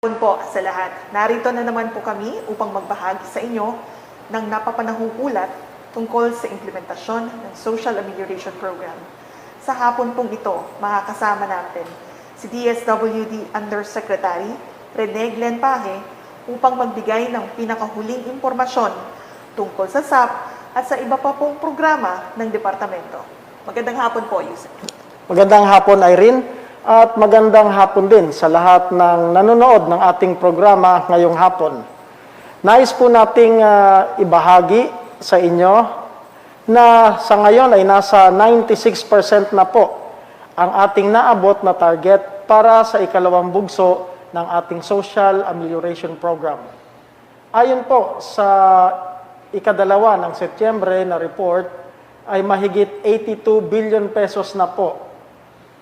Po sa lahat. Narito na naman po kami upang magbahagi sa inyo ng napapanahong ulat tungkol sa implementasyon ng Social Amelioration Program. Sa hapon pong ito, makakasama natin si DSWD Undersecretary Rene Glenn Paje upang magbigay ng pinakahuling impormasyon tungkol sa SAP at sa iba pa pong programa ng departamento. Magandang hapon po, Yusek. Magandang hapon, Irene. At magandang hapon din sa lahat ng nanonood ng ating programa ngayong hapon. Nais po nating ibahagi sa inyo na sa ngayon ay nasa 96% na po ang ating naabot na target para sa ikalawang bugso ng ating Social Amelioration Program. Ayon po sa ikadalawa ng Setyembre na report ay mahigit 82 billion pesos na po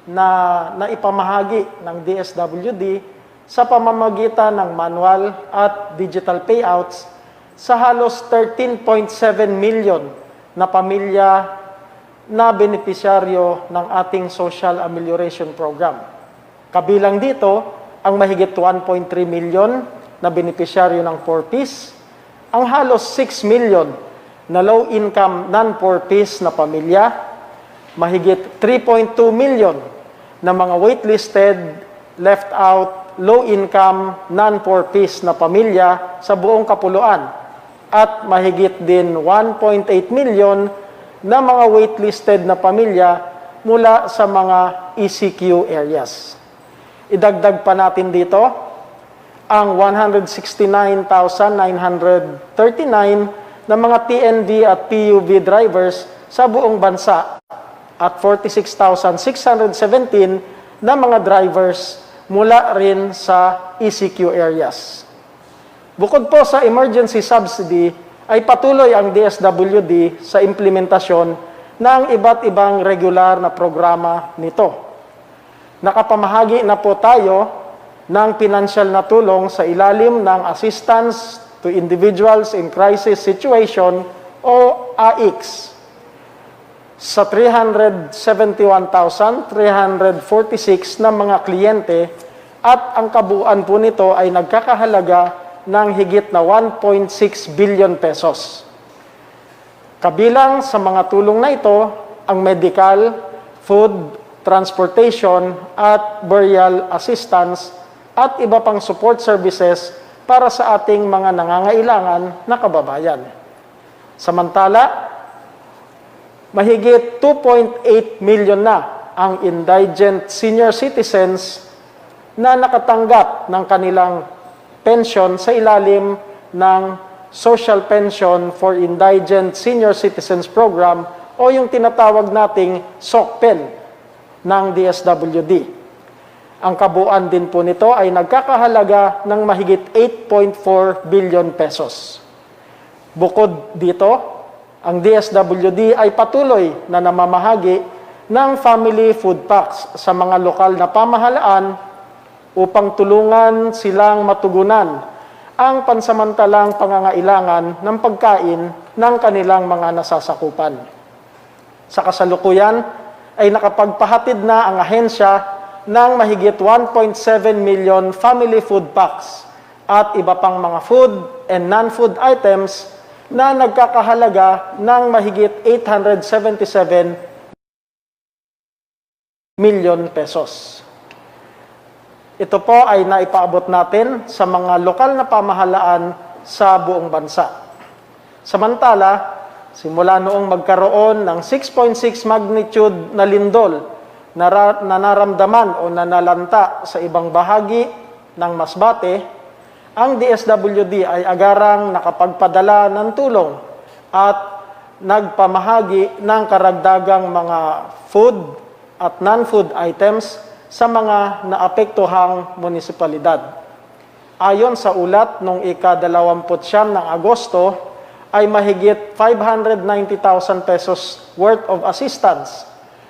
na naipamahagi ng DSWD sa pamamagitan ng manual at digital payouts sa halos 13.7 million na pamilya na benepisyaryo ng ating Social Amelioration Program. Kabilang dito ang mahigit 1.3 million na benepisyaryo ng 4Ps, ang halos 6 million na low-income non-4Ps na pamilya, mahigit 3.2 million na mga waitlisted, left out, low-income, non-4Ps na pamilya sa buong kapuluan at mahigit din 1.8 million na mga waitlisted na pamilya mula sa mga ECQ areas. Idagdag pa natin dito ang 169,939 na mga TNV at PUV drivers sa buong bansa at 46,617 na mga drivers mula rin sa ECQ areas. Bukod po sa emergency subsidy, ay patuloy ang DSWD sa implementasyon ng iba't ibang regular na programa nito. Nakapamahagi na po tayo ng pinansyal na tulong sa ilalim ng Assistance to Individuals in Crisis Situation o AICS sa 371,346 na mga kliyente at ang kabuuan po nito ay nagkakahalaga ng higit na 1.6 billion pesos. Kabilang sa mga tulong na ito ang medical, food, transportation at burial assistance at iba pang support services para sa ating mga nangangailangan na kababayan. Samantala, mahigit 2.8 million na ang indigent senior citizens na nakatanggap ng kanilang pension sa ilalim ng Social Pension for Indigent Senior Citizens Program o yung tinatawag nating SOCPEN ng DSWD. Ang kabuuan din po nito ay nagkakahalaga ng mahigit 8.4 billion pesos. Bukod dito, ang DSWD ay patuloy na namamahagi ng family food packs sa mga lokal na pamahalaan upang tulungan silang matugunan ang pansamantalang pangangailangan ng pagkain ng kanilang mga nasasakupan. Sa kasalukuyan ay nakapagpahatid na ang ahensya ng mahigit 1.7 million family food packs at iba pang mga food and non-food items na nagkakahalaga ng mahigit 877 million pesos. Ito po ay naipaabot natin sa mga lokal na pamahalaan sa buong bansa. Samantala, simula noong magkaroon ng 6.6 magnitude na lindol na naramdaman o nanalanta sa ibang bahagi ng Masbate, ang DSWD ay agarang nakapagpadala ng tulong at nagpamahagi ng karagdagang mga food at non-food items sa mga naapektuhang munisipalidad. Ayon sa ulat noong ika-29 ng Agosto, ay mahigit 590,000 pesos worth of assistance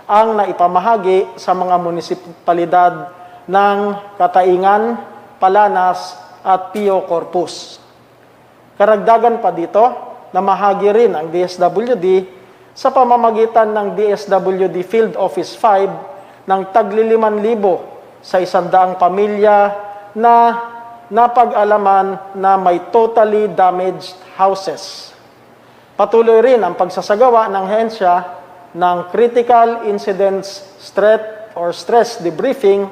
ang naipamahagi sa mga munisipalidad ng Kataingan, Palanas, at Pio Corpus. Karagdagan pa dito, namahagi rin ang DSWD sa pamamagitan ng DSWD Field Office 5 ng tagli 5,000 sa 100 pamilya na na pag-alaman na may totally damaged houses. Patuloy rin ang pagsasagawa ng hensya ng Critical Incidents Threat or Stress Debriefing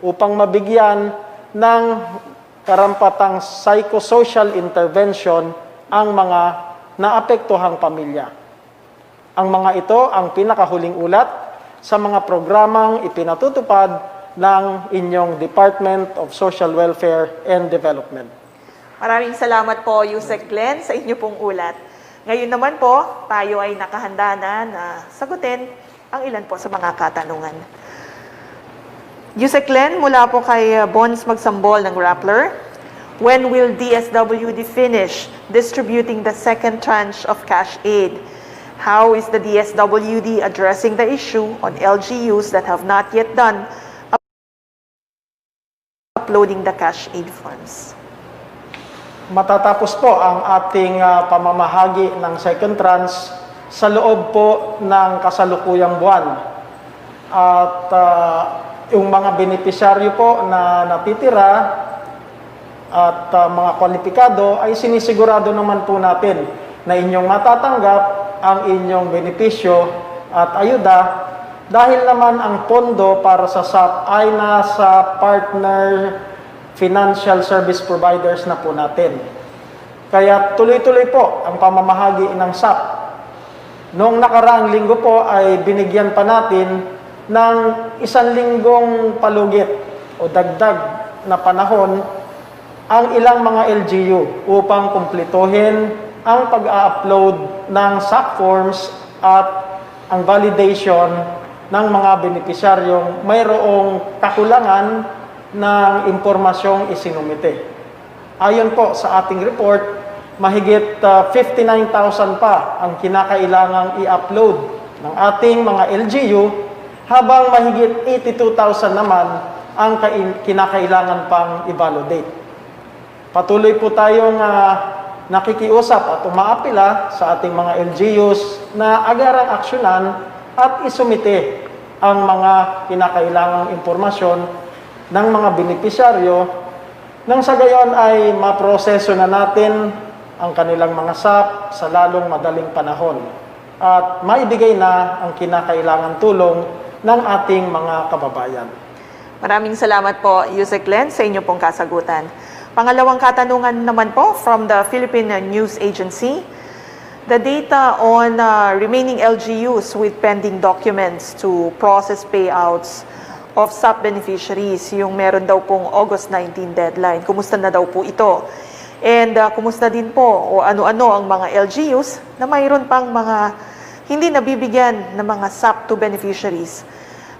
upang mabigyan ng karampatang psychosocial intervention ang mga naapektuhang pamilya. Ang mga ito ang pinakahuling ulat sa mga programang ipinatutupad ng inyong Department of Social Welfare and Development. Maraming salamat po, Yusek Glenn, sa inyo pong ulat. Ngayon naman po, tayo ay nakahanda na sagutin ang ilan po sa mga katanungan. Yusek Glenn, mula po kay Bons Magsambol ng Rappler, when will DSWD finish distributing the second tranche of cash aid? How is the DSWD addressing the issue on LGUs that have not yet done uploading the cash aid funds? Matatapos po ang ating pamamahagi ng second tranche sa loob po ng kasalukuyang buwan. At yung mga benepisyaryo po na natitira at mga kwalipikado ay sinisigurado naman po natin na inyong matatanggap ang inyong benepisyo at ayuda dahil naman ang pondo para sa SAP ay nasa partner financial service providers na po natin. Kaya tuloy-tuloy po ang pamamahagi ng SAP. Noong nakaraang linggo po ay binigyan pa natin ng 1 linggong palugit o dagdag na panahon ang ilang mga LGU upang kumplituhin ang pag-upload ng SAP forms at ang validation ng mga benepisyaryong mayroong kakulangan ng impormasyong isinumite. Ayon po sa ating report, mahigit 59,000 pa ang kinakailangang i-upload ng ating mga LGU, habang mahigit 82,000 naman ang kinakailangan pang i-validate. Patuloy po tayong nakikiusap at umaapila sa ating mga LGUs na agarang aksyonan at isumite ang mga kinakailangang impormasyon ng mga benepisyaryo nang sa gayon ay maproseso na natin ang kanilang mga SAP sa lalong madaling panahon at maibigay na ang kinakailangang tulong ng ating mga kababayan. Maraming salamat po, Yusek Glenn, sa inyo pong kasagutan. Pangalawang katanungan naman po from the Philippine News Agency. The data on remaining LGUs with pending documents to process payouts of SAP beneficiaries, yung meron daw pong August 19 deadline. Kumusta na daw po ito? And kumusta din po o ano-ano ang mga LGUs na mayroon pang mga hindi nabibigyan ng mga SAP to beneficiaries?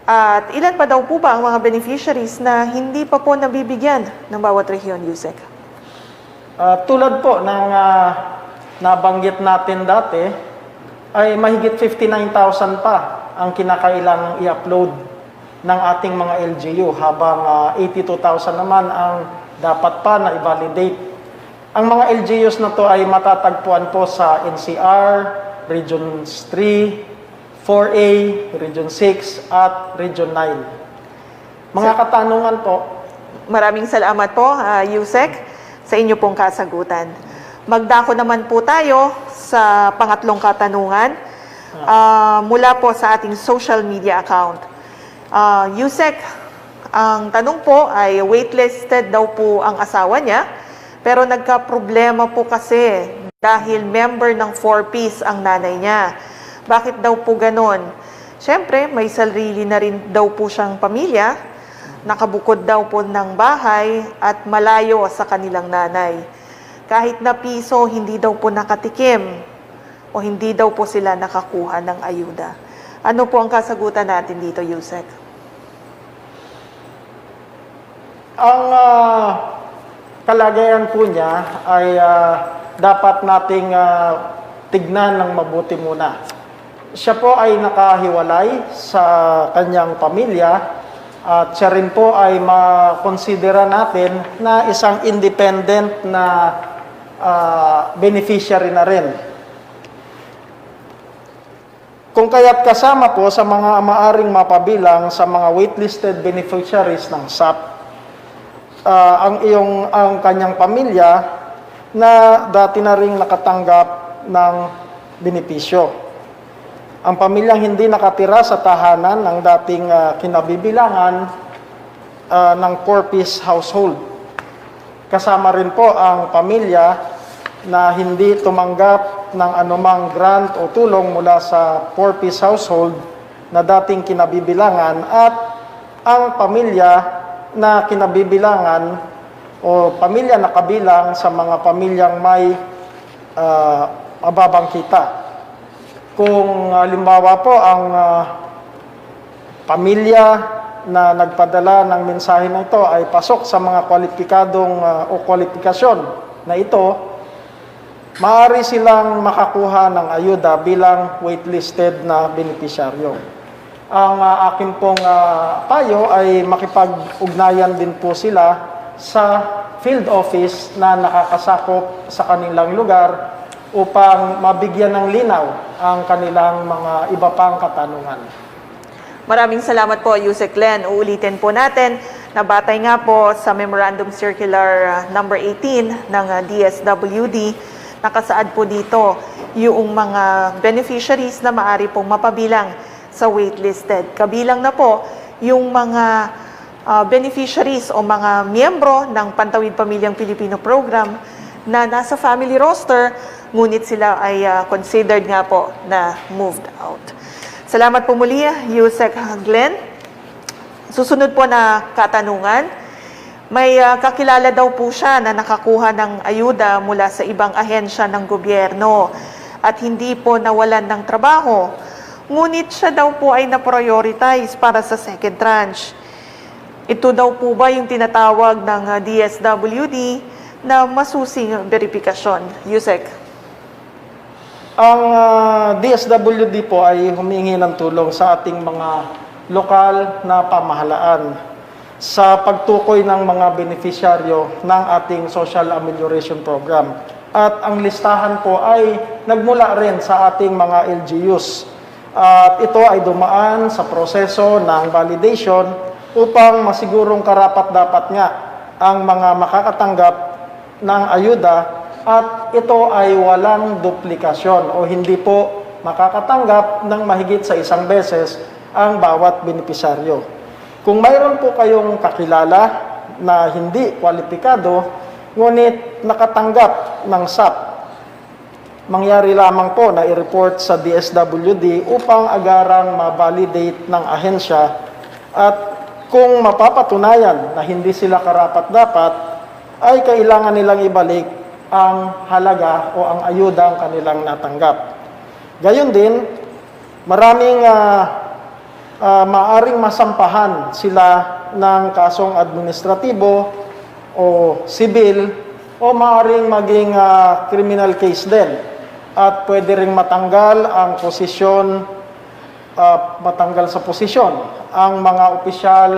At ilan pa daw po ba ang mga beneficiaries na hindi pa po nabibigyan ng bawat rehiyon, Yusek? Tulad po ng nabanggit natin dati, ay mahigit 59,000 pa ang kinakailangang i-upload ng ating mga LGU, habang 82,000 naman ang dapat pa na i-validate. Ang mga LGUs na to ay matatagpuan po sa NCR, Regions 3, 4A, Region 6, at Region 9. Mga katanungan po. Maraming salamat po, Yusek, sa inyo pong kasagutan. Magdako naman po tayo sa pangatlong katanungan mula po sa ating social media account. Yusek, ang tanong po ay waitlisted daw po ang asawa niya, pero nagka-problema po kasi dahil member ng 4Ps ang nanay niya. Bakit daw po ganon? Siyempre, may sarili na rin daw po siyang pamilya, nakabukod daw po ng bahay at malayo sa kanilang nanay. Kahit na piso, hindi daw po nakatikim o hindi daw po sila nakakuha ng ayuda. Ano po ang kasagutan natin dito, Yusek? Ang kalagayan po niya ay dapat nating tignan ng mabuti muna. Siya po ay nakahiwalay sa kanyang pamilya at siya rin po ay makonsidera natin na isang independent na beneficiary na rin. Kung kaya't kasama po sa mga maaring mapabilang sa mga waitlisted beneficiaries ng SAP, ang kanyang pamilya na dati na ring nakatanggap ng benepisyo. Ang pamilyang hindi nakatira sa tahanan ng dating kinabibilangan ng 4-piece household. Kasama rin po ang pamilya na hindi tumanggap ng anumang grant o tulong mula sa 4-piece household na dating kinabibilangan at ang pamilya na kinabibilangan o pamilya na kabilang sa mga pamilyang may mababang kita. Kung halimbawa po ang pamilya na nagpadala ng mensahe na ito ay pasok sa mga kwalipikadong o kwalifikasyon na ito, maaari silang makakuha ng ayuda bilang waitlisted na benepisyaryo. Ang akin pong payo ay makipag-ugnayan din po sila sa field office na nakakasakop sa kanilang lugar upang mabigyan ng linaw ang kanilang mga iba pang katanungan. Maraming salamat po, Yusek Glenn. Uulitin po natin na batay nga po sa Memorandum Circular number 18 ng DSWD, nakasaad po dito yung mga beneficiaries na maaari pong mapabilang sa waitlisted. Kabilang na po yung mga beneficiaries o mga miyembro ng Pantawid Pamilyang Pilipino Program na nasa family roster, ngunit sila ay considered nga po na moved out. Salamat po muli, Yusek Glenn. Susunod po na katanungan. May kakilala daw po siya na nakakuha ng ayuda mula sa ibang ahensya ng gobyerno at hindi po nawalan ng trabaho. Ngunit siya daw po ay na-prioritize para sa second tranche. Ito daw po ba yung tinatawag ng DSWD na masusing verifikasyon? Yusek. Ang DSWD po ay humingi ng tulong sa ating mga lokal na pamahalaan sa pagtukoy ng mga beneficiaryo ng ating Social Amelioration Program. At ang listahan po ay nagmula rin sa ating mga LGUs. At ito ay dumaan sa proseso ng validation upang masigurong karapat-dapat nga ang mga makakatanggap ng ayuda at ito ay walang duplikasyon o hindi po makakatanggap ng mahigit sa isang beses ang bawat benepisyaryo. Kung mayroon po kayong kakilala na hindi kwalipikado, ngunit nakatanggap ng SAP, mangyari lamang po na i-report sa DSWD upang agarang ma-validate ng ahensya at kung mapapatunayan na hindi sila karapat-dapat, ay kailangan nilang ibalik ang halaga o ang ayuda ang kanilang natanggap. Gayon din, maraming maaring masampahan sila ng kasong administratibo o sibil o maaring maging criminal case din at pwede ring matanggal ang posisyon, matanggal sa posisyon ang mga opisyal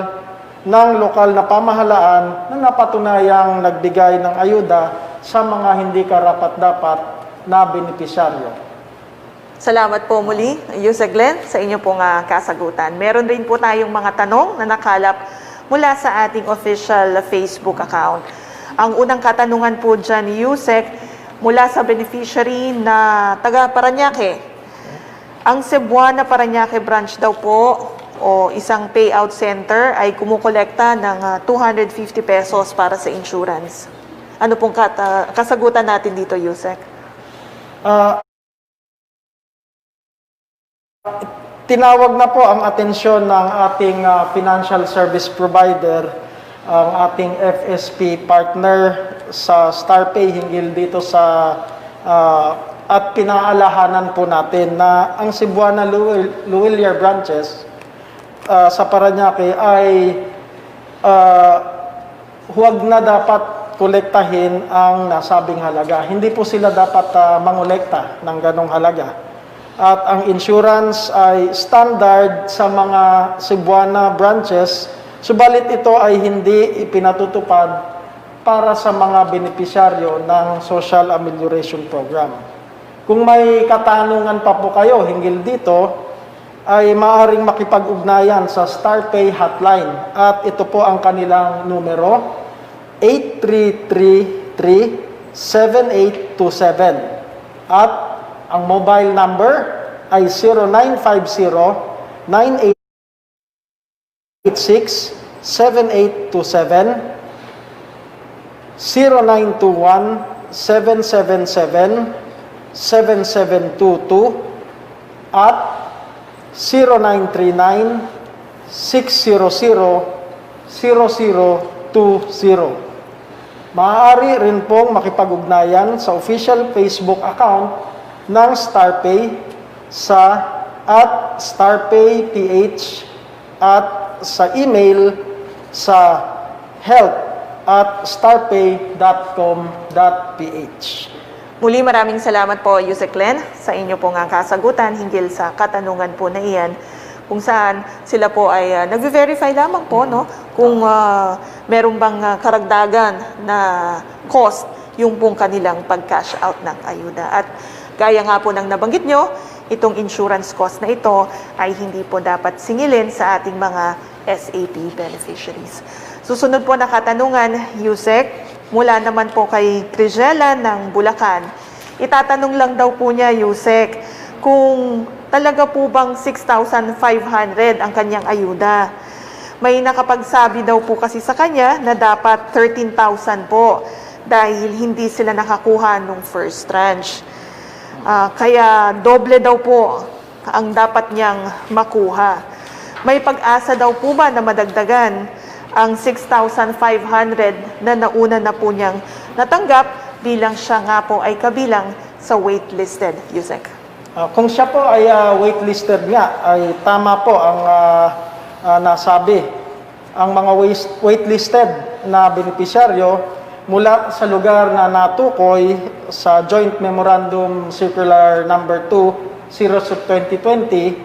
ng lokal na pamahalaan na napatunayang nagbigay ng ayuda sa mga hindi karapat-dapat na benepisyaryo. Salamat po muli, Yusek Glenn, sa inyo pong kasagutan. Meron rin po tayong mga tanong na nakalap mula sa ating official Facebook account. Ang unang katanungan po dyan, Yusek, mula sa beneficiary na taga Parañaque. Ang Cebuana Parañaque branch daw po o isang payout center ay kumukolekta ng 250 pesos para sa insurance. Ano pong kasagutan natin dito, Yusek? Tinawag na po ang atensyon ng ating financial service provider, ang ating FSP partner sa StarPay hinggil dito sa at pinaalahanan po natin na ang Cebuana Luwiliar branches sa Parañaque ay huwag na dapat kolektahin ang nasabing halaga. Hindi po sila dapat mangolekta ng ganong halaga. At ang insurance ay standard sa mga Cebuana branches, subalit ito ay hindi ipinatutupad para sa mga benepisyaryo ng Social Amelioration Program. Kung may katanungan pa po kayo hinggil dito, ay maaaring makipag-ugnayan sa StarPay hotline at ito po ang kanilang numero 0950-8333-7827. At ang mobile number ay 0950-986-7827, 0921-777-7722, at 0939-600-0020. Maaari rin pong makipag-ugnayan sa official Facebook account ng StarPay sa @StarPayPH at sa email sa help@starpay.com.ph. Muli maraming salamat po, Yusek Len, sa inyo pong kasagutan hinggil sa katanungan po na iyan, kung saan sila po ay nag-verify lamang po, no, kung meron bang karagdagan na cost yung pong kanilang pag-cash out ng ayuda. At gaya nga po ng nabanggit nyo, itong insurance cost na ito ay hindi po dapat singilin sa ating mga SAP beneficiaries. Susunod po na katanungan, Yusek, mula naman po kay Crisela ng Bulacan. Itatanong lang daw po niya, Yusek, kung talaga po bang 6,500 ang kanyang ayuda. May nakapagsabi daw po kasi sa kanya na dapat 13,000 po dahil hindi sila nakakuha nung first tranche. Kaya doble daw po ang dapat niyang makuha. May pag-asa daw po ba na madagdagan ang 6,500 na nauna na po niyang natanggap bilang siya nga po ay kabilang sa waitlisted, Yusek? Kung siya po ay waitlisted nga, ay tama po ang nasabi. Ang mga waitlisted na benepisyaryo mula sa lugar na natukoy sa Joint Memorandum Circular Number 2, 0/2020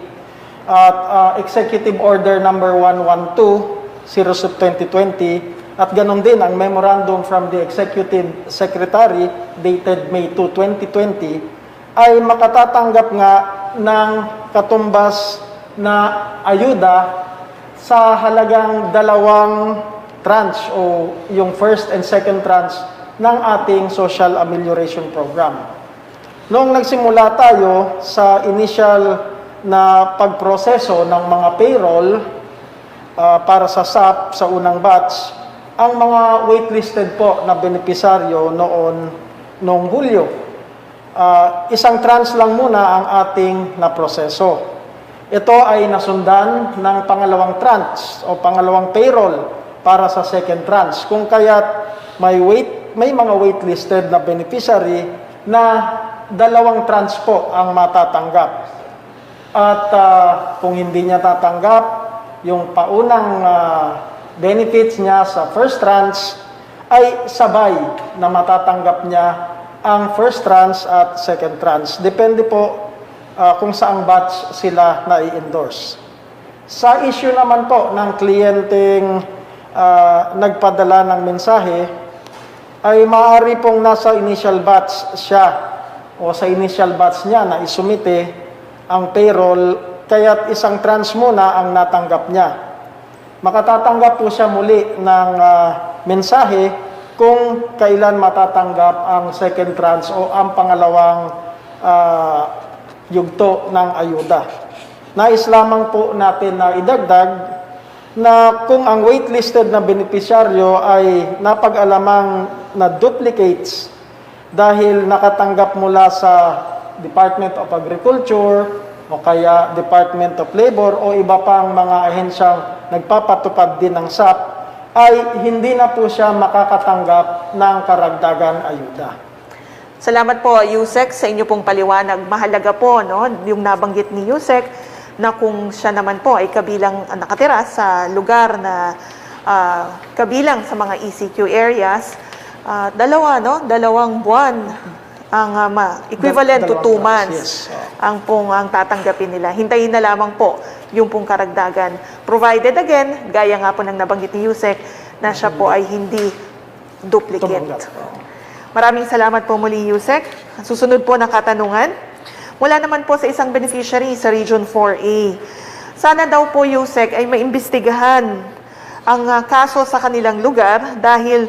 at Executive Order Number 112, 0/2020 at ganon din ang Memorandum from the Executive Secretary dated May 2, 2020 ay makatatanggap nga ng katumbas na ayuda sa halagang 2 tranche o yung first and second tranche ng ating Social Amelioration Program. Noong nagsimula tayo sa initial na pagproseso ng mga payroll para sa SAP sa unang batch, ang mga waitlisted po na benepisaryo noong Hulyo, isang tranche lang muna ang ating naproseso. Ito ay nasundan ng pangalawang tranche o pangalawang payroll para sa second tranche. Kung kaya't may mga waitlisted na beneficiary na 2 tranche po ang matatanggap. At kung hindi niya tatanggap yung paunang benefits niya sa first tranche, ay sabay na matatanggap niya ang first tranche at second tranche. Depende po kung saang batch sila na-i-endorse. Sa issue naman po ng kliyenteng nagpadala ng mensahe, ay maaari pong nasa initial batch siya o sa initial batch niya na isumite ang payroll, kaya't isang tranche muna ang natanggap niya. Makatatanggap po siya muli ng mensahe kung kailan matatanggap ang second tranche o ang pangalawang yugto ng ayuda. Nais lamang po natin na idagdag na kung ang waitlisted na benepisyaryo ay napag-alamang na duplicates dahil nakatanggap mula sa Department of Agriculture o kaya Department of Labor o iba pang mga ahensyang nagpapatupad din ng SAP, ay hindi na po siya makakatanggap ng karagdagang ayuda. Salamat po, Yusek, sa inyo pong paliwanag. Mahalaga po, no, yung nabanggit ni Yusek na kung siya naman po ay kabilang nakatira sa lugar na kabilang sa mga ECQ areas, 2 buwan ang equivalent to 2 months ang tatanggapin nila. Hintayin na lamang po yung pong karagdagan. Provided again, gaya nga po ng nabanggit ni Yusek, na siya po ay hindi duplicate. Maraming salamat po muli, Yusek. Susunod po na katanungan. Mula naman po sa isang beneficiary sa Region 4A. Sana daw po, Yusek, ay maimbestigahan ang kaso sa kanilang lugar dahil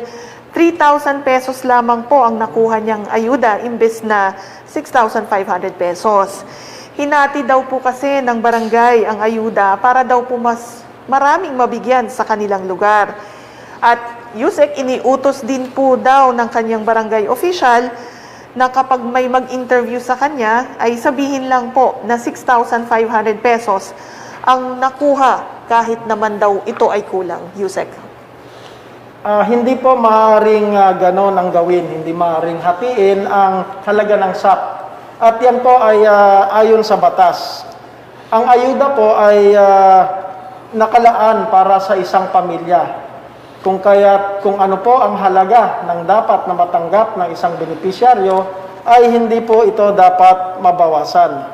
3,000 pesos lamang po ang nakuha niyang ayuda imbes na 6,500 pesos. Hinati daw po kasi ng barangay ang ayuda para daw po mas maraming mabigyan sa kanilang lugar. At Yusek, iniutos din po daw ng kanyang barangay official na kapag may mag-interview sa kanya ay sabihin lang po na 6,500 pesos ang nakuha kahit naman daw ito ay kulang. Yusek. Hindi po maaaring ganon ang gawin, hindi maaaring hatiin ang halaga ng SAP. At yan po ay ayon sa batas. Ang ayuda po ay nakalaan para sa isang pamilya. Kung ano po ang halaga ng dapat na matanggap ng isang benepisyaryo, ay hindi po ito dapat mabawasan.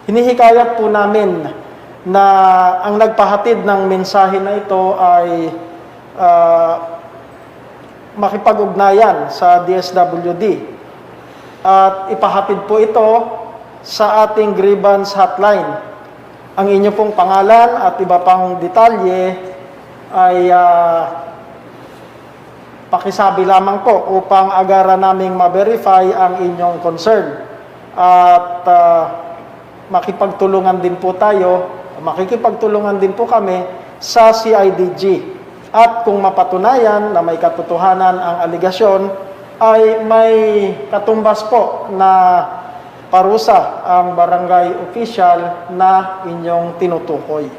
Hinihikayat po namin na ang nagpahatid ng mensahe na ito ay makipag-ugnayan sa DSWD at ipahatid po ito sa ating grievance hotline. Ang inyo pong pangalan at iba pang detalye ay pakisabi lamang po upang agaran naming ma-verify ang inyong concern. At makipagtulungan din po tayo, makikipagtulungan din po kami sa CIDG. At kung mapatunayan na may katotohanan ang aligasyon, ay may katumbas po na parusa ang barangay official na inyong tinutukoy.